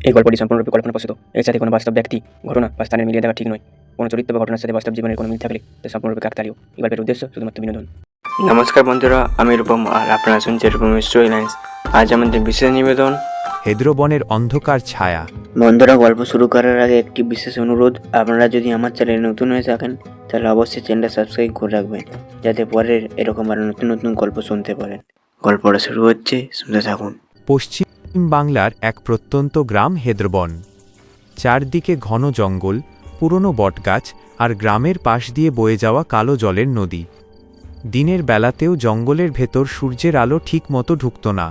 এই গল্পটি সম্পূর্ণরূপে কল্পনাপ্রসূত। এর সাথে কোনো বাস্তব ব্যক্তি, ঘটনা বা স্থানের মিলিয়ে দেওয়া ঠিক নয়। কোনো চরিত্র বা ঘটনার সাথে বাস্তব জীবনের কোনো মিল থাকলে তা সম্পূর্ণরূপে কাকতালীয়। এই গল্পের উদ্দেশ্য শুধুমাত্র বিনোদন। নমস্কার বন্ধুরা, আমি রূপম আর আপনারা শুনছেন রূপম স্টোরি লাইন্স। আজ আমাদের বিশেষ নিবেদন হেদ্রবনের অন্ধকার ছায়া। বন্ধুরা, গল্প শুরু করার আগে একটি বিশেষ অনুরোধ, আপনারা যদি আমার চ্যানেলে নতুন হয়ে থাকেন তাহলে অবশ্যই চ্যানেলটা সাবস্ক্রাইব করে রাখবেন, যাতে পরের এরকম আরও নতুন নতুন গল্প শুনতে পারেন। গল্পটা শুরু হচ্ছে, শুনতে থাকুন। পশ্চিম বাংলার এক প্রত্যন্ত গ্রাম হেদ্রবন। চারদিকে ঘন জঙ্গল, পুরনো বটগাছ আর গ্রামের পাশ দিয়ে বয়ে যাওয়া কালো জলের নদী। দিনের বেলাতেও জঙ্গলের ভেতর সূর্যের আলো ঠিক মতো ঢুকত না।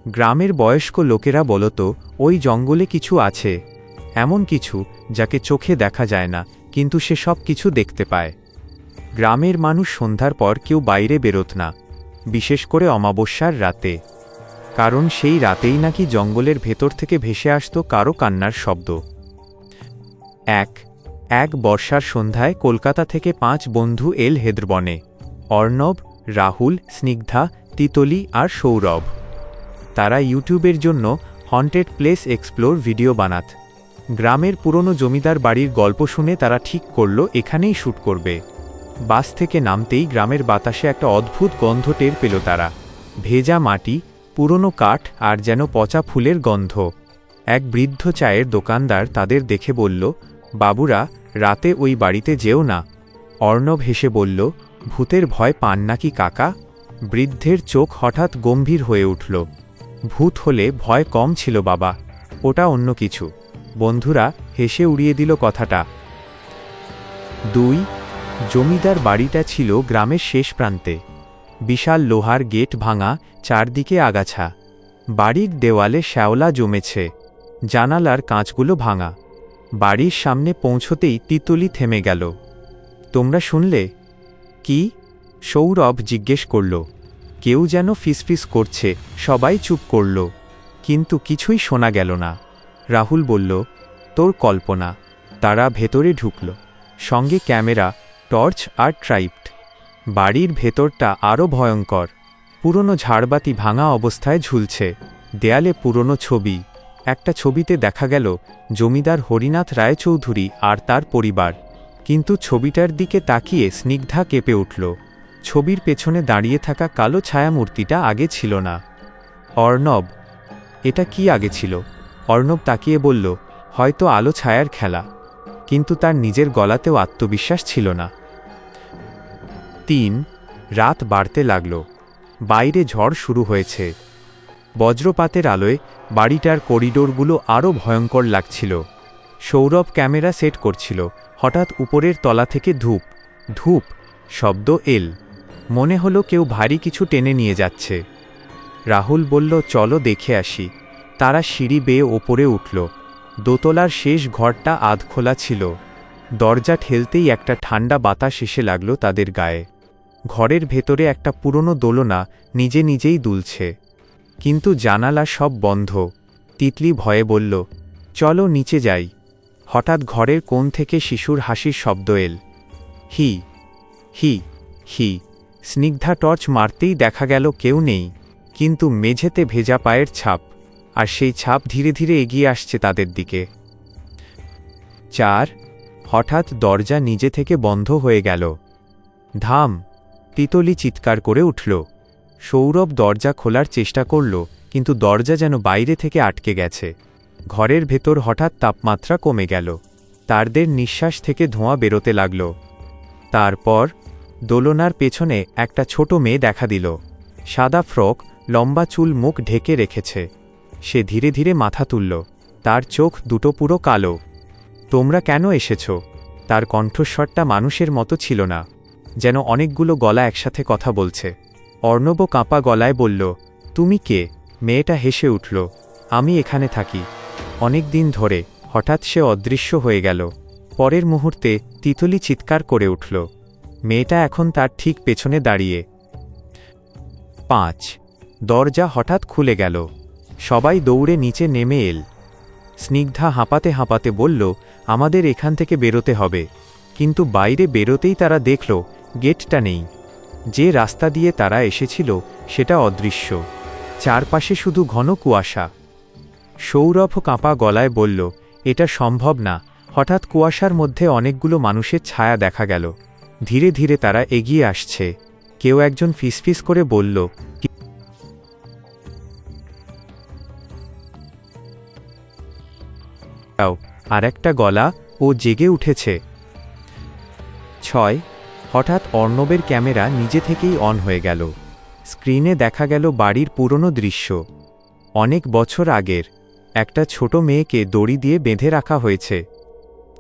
গ্রামের বয়স্ক লোকেরা বলতো, ওই জঙ্গলে কিছু আছে, এমন কিছু যাকে চোখে দেখা যায় না, কিন্তু সে সব কিছু দেখতে পায়। গ্রামের মানুষ সন্ধ্যার পর কেউ বাইরে বেরোত না, বিশেষ করে অমাবস্যার রাতে, কারণ সেই রাতেই নাকি জঙ্গলের ভেতর থেকে ভেসে আসত কারো কান্নার শব্দ। এক বর্ষার সন্ধ্যায় কলকাতা থেকে 5 বন্ধু এল হেদ্রবনে। অর্ণব, রাহুল, স্নিগ্ধা, তিতলি আর সৌরভ। তারা ইউটিউবের জন্য হন্টেড প্লেস এক্সপ্লোর ভিডিও বানাত। গ্রামের পুরনো জমিদার বাড়ির গল্প শুনে তারা ঠিক করল এখানেই শ্যুট করবে। বাস থেকে নামতেই গ্রামের বাতাসে একটা অদ্ভুত গন্ধ টের পেল তারা। ভেজা মাটি, পুরনো কাঠ আর যেন পচা ফুলের গন্ধ। এক বৃদ্ধ চায়ের দোকানদার তাদের দেখে বলল, বাবুরা, রাতে ওই বাড়িতে যেও না। অর্ণব হেসে বলল, ভূতের ভয় পান নাকি কাকা? বৃদ্ধের চোখ হঠাৎ গম্ভীর হয়ে উঠল। ভূত হলে ভয় কম ছিল বাবা, ওটা অন্য কিছু। বন্ধুরা হেসে উড়িয়ে দিল কথাটা। 2 জমিদার বাড়িটা ছিল গ্রামের শেষ প্রান্তে। বিশাল লোহার গেট ভাঙা, চারদিকে আগাছা। বাড়ির দেওয়ালে শ্যাওলা জমেছে, জানালার কাঁচগুলো ভাঙা। বাড়ির সামনে পৌঁছতেই তিতলি থেমে গেল। তোমরা শুনলে? কি? সৌরভ জিজ্ঞেস করল। কেউ যেন ফিসফিস করছে, সবাই চুপ করল, কিন্তু কিছুই শোনা গেল না। রাহুল বলল, তোর কল্পনা। তারা ভেতরে ঢুকল, সঙ্গে ক্যামেরা, টর্চ আর ট্রাইপড। বাড়ির ভেতরটা আরও ভয়ঙ্কর। পুরনো ঝাড়বাতি ভাঙা অবস্থায় ঝুলছে, দেয়ালে পুরনো ছবি। একটা ছবিতে দেখা গেল জমিদার হরিনাথ রায়চৌধুরী আর তার পরিবার, কিন্তু ছবিটার দিকে তাকিয়ে স্নিগ্ধা কেঁপে উঠল। ছবির পেছনে দাঁড়িয়ে থাকা কালো ছায়ামূর্তিটা আগে ছিল না। অর্ণব, এটা কি আগে ছিল? অর্ণব তাকিয়ে বলল, হয়তো আলো ছায়ার খেলা, কিন্তু তার নিজের গলাতেও আত্মবিশ্বাস ছিল না। 3 রাত বাড়তে লাগল। বাইরে ঝড় শুরু হয়েছে। বজ্রপাতের আলোয় বাড়িটার করিডোরগুলো আরও ভয়ঙ্কর লাগছিল। সৌরভ ক্যামেরা সেট করছিল। হঠাৎ উপরের তলা থেকে ধূপ ধূপ শব্দ এল। মনে হলো কেউ ভারী কিছু টেনে নিয়ে যাচ্ছে। রাহুল বলল, চলো দেখে আসি। তারা সিঁড়ি বেয়ে ওপরে উঠল। দোতলার শেষ ঘরটা আধখোলা ছিল। দরজা ঠেলতেই একটা ঠান্ডা বাতাস এসে লাগল তাদের গায়ে। ঘরের ভেতরে একটা পুরনো দোলনা নিজে নিজেই দুলছে, কিন্তু জানালা সব বন্ধ। তিতলি ভয়ে বলল, চলো নিচে যাই। হঠাৎ ঘরের কোণ থেকে শিশুর হাসির শব্দ এল। হি হি হি। স্নিগ্ধা টর্চ মারতেই দেখা গেল কেউ নেই, কিন্তু মেঝেতে ভেজা পায়ের ছাপ, আর সেই ছাপ ধীরে ধীরে এগিয়ে আসছে তাদের দিকে। 4 হঠাৎ দরজা নিজে থেকে বন্ধ হয়ে গেল। ধাম! তিতলি চিৎকার করে উঠল। সৌরভ দরজা খোলার চেষ্টা করল, কিন্তু দরজা যেন বাইরে থেকে আটকে গেছে। ঘরের ভেতর হঠাৎ তাপমাত্রা কমে গেল। তারদের নিঃশ্বাস থেকে ধোঁয়া বেরোতে লাগল। তারপর দোলনার পেছনে একটা ছোট মেয়ে দেখা দিল। সাদা ফ্রক, লম্বা চুল, মুখ ঢেকে রেখেছে। সে ধীরে ধীরে মাথা তুলল। তার চোখ দুটো পুরো কালো। তোমরা কেন এসেছ? তার কণ্ঠস্বরটা মানুষের মতো ছিল না, যেন অনেকগুলো গলা একসাথে কথা বলছে। অর্ণব কাঁপা গলায় বলল, তুমি কে? মেয়েটা হেসে উঠল, আমি এখানে থাকি অনেক দিন ধরে। হঠাৎ সে অদৃশ্য হয়ে গেল। পরের মুহূর্তে তিতলি চিৎকার করে উঠল। মেয়েটা এখন তার ঠিক পেছনে দাঁড়িয়ে। 5 দরজা হঠাৎ খুলে গেল। সবাই দৌড়ে নিচে নেমে এল। স্নিগ্ধা হাঁপাতে হাঁপাতে বলল, আমাদের এখান থেকে বেরোতে হবে। কিন্তু বাইরে বেরোতেই তারা দেখল গেটটা নেই। যে রাস্তা দিয়ে তারা এসেছিল সেটা অদৃশ্য। চারপাশে শুধু ঘন কুয়াশা। সৌরভ কাঁপা গলায় বলল, এটা সম্ভব না। হঠাৎ কুয়াশার মধ্যে অনেকগুলো মানুষের ছায়া দেখা গেল। ধীরে ধীরে তারা এগিয়ে আসছে। কেউ একজন ফিসফিস করে বলল, আর একটা গলা, ও জেগে উঠেছে। 6 হঠাৎ অর্ণবের ক্যামেরা নিজে থেকেই অন হয়ে গেল। স্ক্রিনে দেখা গেল বাড়ির পুরনো দৃশ্য। অনেক বছর আগের একটা ছোট মেয়েকে দড়ি দিয়ে বেঁধে রাখা হয়েছে।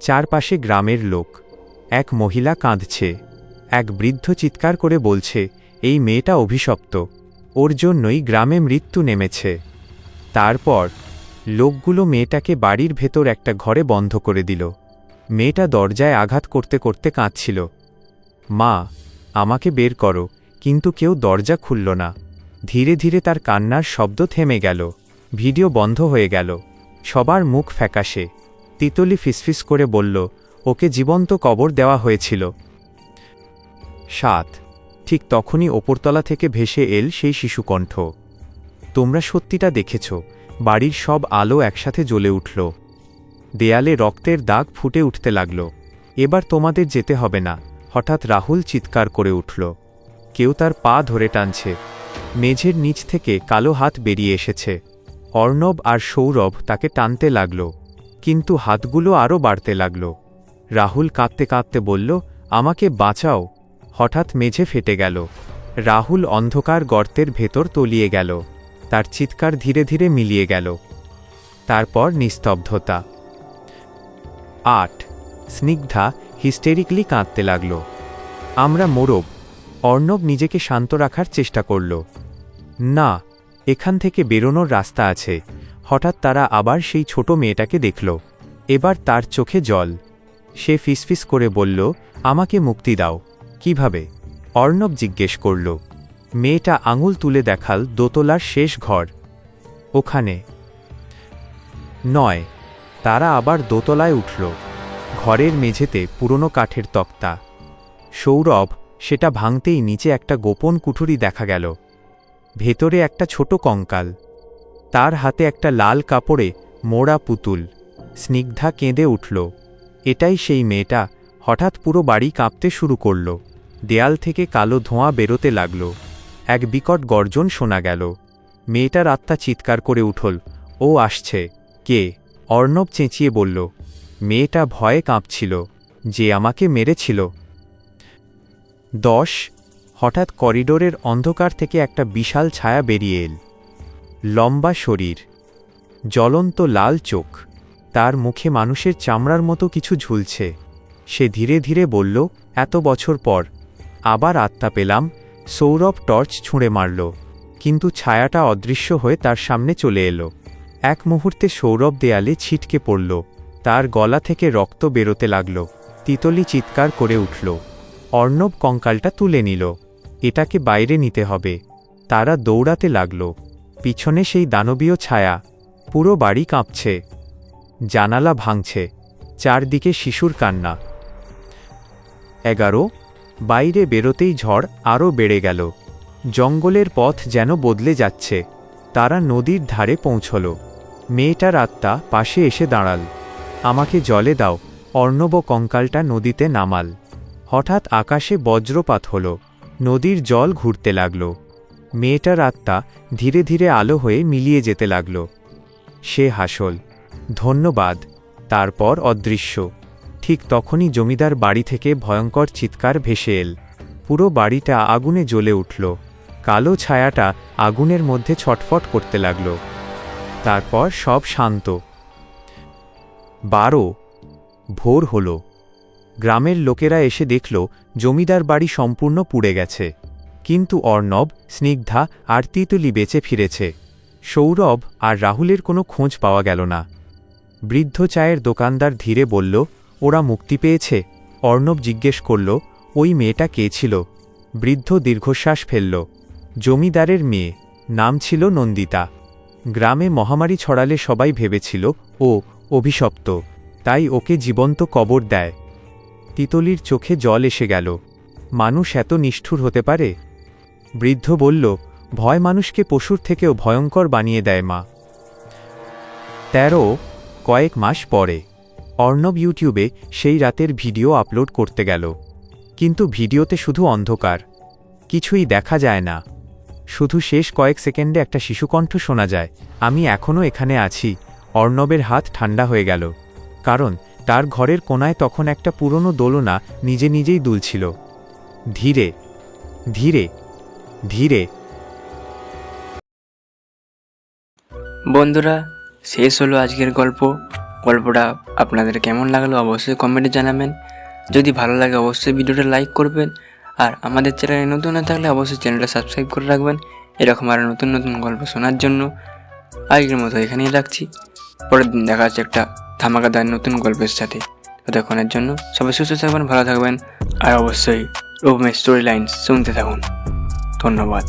চারপাশে গ্রামের লোক। এক মহিলা কাঁদছে। এক বৃদ্ধ চিৎকার করে বলছে, এই মেয়েটা অভিশপ্ত, ওর জন্যই গ্রামে মৃত্যু নেমেছে। তারপর লোকগুলো মেয়েটাকে বাড়ির ভেতর একটা ঘরে বন্ধ করে দিল। মেয়েটা দরজায় আঘাত করতে করতে কাঁদছিল, মা, আমাকে বের করো, কিন্তু কেউ দরজা খুলল না। ধীরে ধীরে তার কান্নার শব্দ থেমে গেল। ভিডিও বন্ধ হয়ে গেল। সবার মুখ ফ্যাকাশে। তিতলি ফিসফিস করে বলল, ওকে জীবন্ত কবর দেওয়া হয়েছিল। 7 ঠিক তখনই ওপরতলা থেকে ভেসে এল সেই শিশুকণ্ঠ, তোমরা সত্যিটা দেখেছ। বাড়ির সব আলো একসাথে জ্বলে উঠল। দেয়ালে রক্তের দাগ ফুটে উঠতে লাগল। এবার তোমাদের যেতে হবে না। হঠাৎ রাহুল চিৎকার করে উঠল। কেউ তার পা ধরে টানছে। মেঝের নিচ থেকে কালো হাত বেরিয়ে এসেছে। অর্ণব আর সৌরভ তাকে টানতে লাগল, কিন্তু হাতগুলো আরও বাড়তে লাগল। রাহুল কাঁদতে কাঁদতে বলল, আমাকে বাঁচাও। হঠাৎ মেঝে ফেটে গেল। রাহুল অন্ধকার গর্তের ভেতর তলিয়ে গেল। তার চিৎকার ধীরে ধীরে মিলিয়ে গেল। তারপর নিস্তব্ধতা। 8 স্নিগ্ধা হিস্টেরিক্যালি কাঁদতে লাগল। আমরা মোরব। অর্ণব নিজেকে শান্ত রাখার চেষ্টা করল। না, এখান থেকে বেরোনোর রাস্তা আছে। হঠাৎ তারা আবার সেই ছোট মেয়েটাকে দেখল। এবার তার চোখে জল। সে ফিসফিস করে বলল, আমাকে মুক্তি দাও। কিভাবে? অর্ণব জিজ্ঞেস করল। মেয়েটা আঙুল তুলে দেখাল দোতলার শেষ ঘর। ওখানে। 9 তারা আবার দোতলায় উঠল। ঘরের মেঝেতে পুরনো কাঠের তক্তা। সৌরভ সেটা ভাঙতেই নিচে একটা গোপন কুঠুরি দেখা গেল। ভেতরে একটা ছোট কঙ্কাল। তার হাতে একটা লাল কাপড়ে মোড়া পুতুল। স্নিগ্ধা কেঁদে উঠল। এটাই সেই মেয়েটা। হঠাৎ পুরো বাড়ি কাঁপতে শুরু করল। দেয়াল থেকে কালো ধোঁয়া বেরোতে লাগল। এক বিকট গর্জন শোনা গেল। মেয়েটার আত্মা চিৎকার করে উঠল, ও আসছে। কে? অর্ণব চেঁচিয়ে বলল। মেয়েটা ভয়ে কাঁপছিল। যে আমাকে মেরেছিল। 10 হঠাৎ করিডোরের অন্ধকার থেকে একটা বিশাল ছায়া বেরিয়ে এল। লম্বা শরীর, জ্বলন্ত লাল চোখ। তার মুখে মানুষের চামড়ার মতো কিছু ঝুলছে। সে ধীরে ধীরে বলল, এত বছর পর আবার আত্মা পেলাম। সৌরভ টর্চ ছুঁড়ে মারল, কিন্তু ছায়াটা অদৃশ্য হয়ে তার সামনে চলে এলো। এক মুহূর্তে সৌরভ দেয়ালে ছিটকে পড়ল। তার গলা থেকে রক্ত বেরোতে লাগল। তিতলি চিৎকার করে উঠল। অর্ণব কঙ্কালটা তুলে নিল। এটাকে বাইরে নিতে হবে। তারা দৌড়াতে লাগল। পিছনে সেই দানবীয় ছায়া। পুরো বাড়ি কাঁপছে। জানালা ভাঙছে। চারদিকে শিশুর কান্না। 11 বাইরে বেরোতেই ঝড় আরও বেড়ে গেল। জঙ্গলের পথ যেন বদলে যাচ্ছে। তারা নদীর ধারে পৌঁছল। মেয়েটার আত্মা পাশে এসে দাঁড়াল। আমাকে জলে দাও। অর্ণব কঙ্কালটা নদীতে নামাল। হঠাৎ আকাশে বজ্রপাত হল। নদীর জল ঘুরতে লাগল। মেয়েটার আত্মা ধীরে ধীরে আলো হয়ে মিলিয়ে যেতে লাগল। সে হাসল, ধন্যবাদ। তারপর অদৃশ্য। ঠিক তখনই জমিদার বাড়ি থেকে ভয়ঙ্কর চিৎকার ভেসে এল। পুরো বাড়িটা আগুনে জ্বলে উঠল। কালো ছায়াটা আগুনের মধ্যে ছটফট করতে লাগল। তারপর সব শান্ত। 12 ভোর হল। গ্রামের লোকেরা এসে দেখল জমিদার বাড়ি সম্পূর্ণ পুড়ে গেছে, কিন্তু অর্ণব, স্নিগ্ধা আর তিতলি বেঁচে ফিরেছে। সৌরভ আর রাহুলের কোনো খোঁজ পাওয়া গেল না। বৃদ্ধ চায়ের দোকানদার ধীরে বলল, ওরা মুক্তি পেয়েছে। অর্ণব জিজ্ঞেস করল, ওই মেয়েটা কে ছিল? বৃদ্ধ দীর্ঘশ্বাস ফেলল। জমিদারের মেয়ে, নাম ছিল নন্দিতা। গ্রামে মহামারী ছড়ালে সবাই ভেবেছিল ও অভিশপ্ত, তাই ওকে জীবন্ত কবর দেয়। তিতলির চোখে জল এসে গেল। মানুষ এত নিষ্ঠুর হতে পারে? বৃদ্ধ বলল, ভয় মানুষকে পশুর থেকেও ভয়ঙ্কর বানিয়ে দেয় মা। কয়েক মাস পরে অর্ণব ইউটিউবে সেই রাতের ভিডিও আপলোড করতে গেল, কিন্তু ভিডিওতে শুধু অন্ধকার, কিছুই দেখা যায় না। শুধু শেষ কয়েক সেকেন্ডে একটা শিশুকণ্ঠ শোনা যায়, আমি এখনও এখানে আছি। অর্ণবের হাত ঠান্ডা হয়ে গেল, কারণ তার ঘরের কোনায় তখন একটা পুরনো দোলনা নিজে নিজেই দুলছিল, ধীরে ধীরে ধীরে। বন্ধুরা, শেষ হলো আজকের গল্পটা আপনাদের কেমন লাগলো অবশ্যই কমেন্টে জানাবেন। যদি ভালো লাগে অবশ্যই ভিডিওটা লাইক করবেন, আর আমাদের চ্যানেলে নতুন না থাকলে অবশ্যই চ্যানেলটা সাবস্ক্রাইব করে রাখবেন এরকম আরও নতুন নতুন গল্প শোনার জন্য। আজকের মতো এখানেই রাখছি, পরের দিন দেখা যাচ্ছে একটা ধামাকাদার নতুন গল্পের সাথে। ততক্ষণের জন্য সবাই সুস্থ থাকবেন, ভালো থাকবেন, আর অবশ্যই রূপমের স্টোরি লাইন শুনতে থাকুন। ধন্যবাদ।